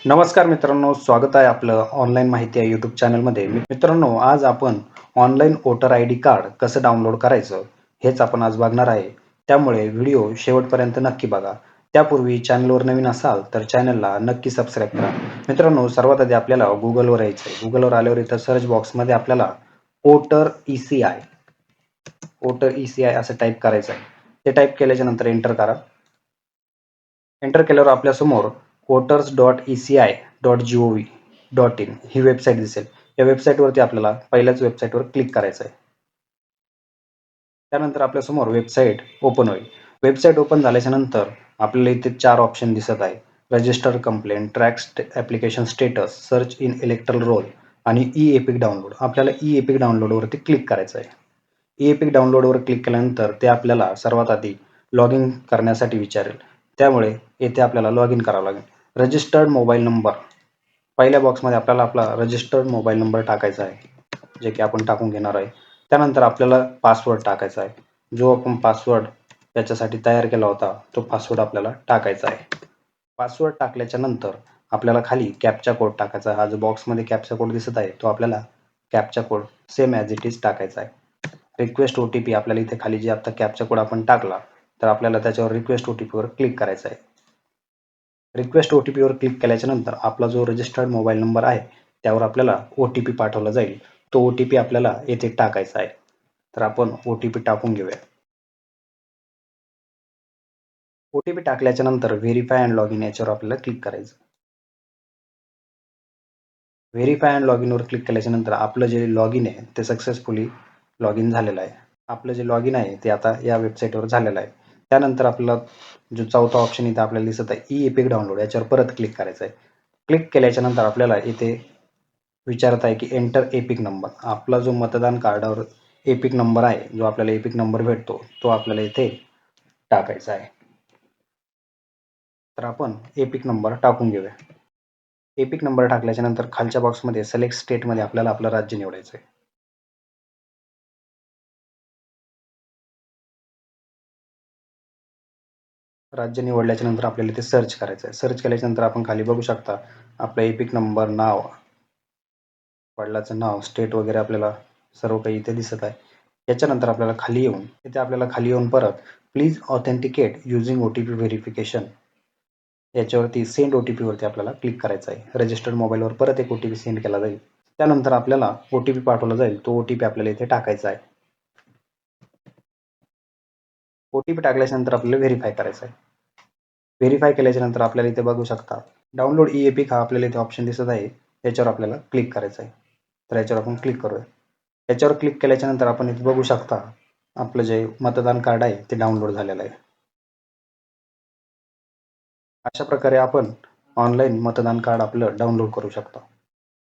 नमस्कार मित्रांनो, स्वागत आहे आपलं ऑनलाईन माहिती या यूट्यूब चॅनलमध्ये. मित्रांनो, आज आपण online voter I D card कसं डाउनलोड करायचं हेच आपण आज बघणार आहे. त्यामुळे व्हिडिओ शेवटपर्यंत नक्की बघा. त्यापूर्वी चॅनलवर नवीन असाल तर चॅनलला नक्की सबस्क्राईब करा. मित्रांनो, सर्वात आधी आपल्याला गुगलवर यायचं आहे. गुगलवर आल्यावर इथं सर्च बॉक्समध्ये आपल्याला वोटर ई-सी-आय असं टाईप करायचं आहे. ते टाईप केल्याच्या नंतर एंटर करा. एंटर केल्यावर आपल्यासमोर voters.eci.gov.in ही वेबसाईट दिसेल. या वेबसाईटवरती आपल्याला पहिल्याच वेबसाईटवर क्लिक करायचं आहे. त्यानंतर आपल्यासमोर वेबसाईट ओपन होईल. वेबसाईट ओपन झाल्याच्या नंतर आपल्याला इथे 4 ऑप्शन दिसत आहे. Register complaint, track application status, search in erectile role आणि ई-एपिक डाउनलोड. आपल्याला ई-एपिक डाउनलोडवरती क्लिक करायचं आहे. ई-एपिक डाउनलोडवर क्लिक केल्यानंतर ते आपल्याला सर्वात आधी लॉग इन करण्यासाठी विचारेल. त्यामुळे येथे आपल्याला लॉग इन करावं लागेल. रजिस्टर्ड मोबाईल नंबर, पहिल्या बॉक्समध्ये आपल्याला आपला रजिस्टर्ड मोबाईल नंबर टाकायचा आहे, जे की आपण टाकून घेणार आहे. त्यानंतर आपल्याला पासवर्ड टाकायचा आहे. जो आपण पासवर्ड याच्यासाठी तयार केला होता तो पासवर्ड आपल्याला टाकायचा आहे. पासवर्ड टाकल्याच्या नंतर आपल्याला खाली कॅप्चा कोड टाकायचा आहे. हा जो बॉक्समध्ये कॅप्चा कोड दिसत आहे तो आपल्याला captcha code same as it is टाकायचा आहे. रिक्वेस्ट OTP, आपल्याला इथे खाली जे आता कॅप्चा कोड आपण टाकला तर आपल्याला त्याच्यावर रिक्वेस्ट OTPवर क्लिक करायचं आहे. रिक्वेस्ट OTPवर क्लिक केल्याच्या नंतर आपला जो रजिस्टर्ड मोबाईल नंबर आहे त्यावर आपल्याला OTP पाठवला जाईल. तो OTP आपल्याला येथे टाकायचा आहे. तर आपण OTP टाकून घेऊया. OTP टाकल्याच्या नंतर व्हेरीफाय अँड लॉग इन याच्यावर आपल्याला क्लिक करायचं. व्हेरीफाय अँड लॉग इनवर क्लिक केल्याच्या नंतर आपलं जे लॉग इन आहे ते सक्सेसफुली लॉग इन झालेलं आहे. आपलं जे लॉग इन आहे ते आता या वेबसाईटवर झालेलं आहे. त्यानंतर आपला जो चौथा ऑप्शन इथे आपल्याला दिसत आहे ई-एपिक डाउनलोड, याच्यावर परत क्लिक करायचं आहे. क्लिक केल्याच्या नंतर आपल्याला इथे विचारत आहे की एंटर एपिक नंबर. आपला जो मतदान कार्डावर एपिक नंबर आहे, जो आपल्याला एपिक नंबर भेटतो तो आपल्याला इथे टाकायचा आहे. तर आपण एपिक नंबर टाकून घेऊया. एपिक नंबर टाकल्याच्या नंतर खालच्या बॉक्समध्ये सिलेक्ट स्टेटमध्ये आपल्याला आपलं राज्य निवडायचं आहे. राज्य निवडल्याच्या नंतर आपल्याला इथे सर्च करायचं आहे. सर्च केल्याच्या नंतर आपण खाली बघू शकता आपला एपिक नंबर, नाव, वडिलाचं नाव, स्टेट वगैरे आपल्याला सर्व काही इथे दिसत आहे. याच्यानंतर आपल्याला खाली येऊन परत please authenticate using OTP verification याच्यावरती सेंड OTP वरती आपल्याला क्लिक करायचं आहे. रजिस्टर्ड मोबाईलवर परत एक OTP सेंड केला जाईल. त्यानंतर आपल्याला OTP पाठवला जाईल. तो OTP आपल्याला इथे टाकायचा आहे. OTP टाकल्यानंतर आपल्याला व्हेरीफाय करायचं आहे. व्हेरीफाय केल्याच्या नंतर आपल्याला इथे बघू शकता डाउनलोड ई-एपिक हा आपल्याला इथे ऑप्शन दिसत आहे. याच्यावर आपल्याला क्लिक करायचं आहे. तर याच्यावर आपण क्लिक करूया. याच्यावर क्लिक केल्याच्या नंतर आपण इथे बघू शकता आपलं जे मतदान कार्ड आहे ते डाउनलोड झालेलं आहे. अशा प्रकारे आपण ऑनलाईन मतदान कार्ड आपलं डाउनलोड करू शकतो.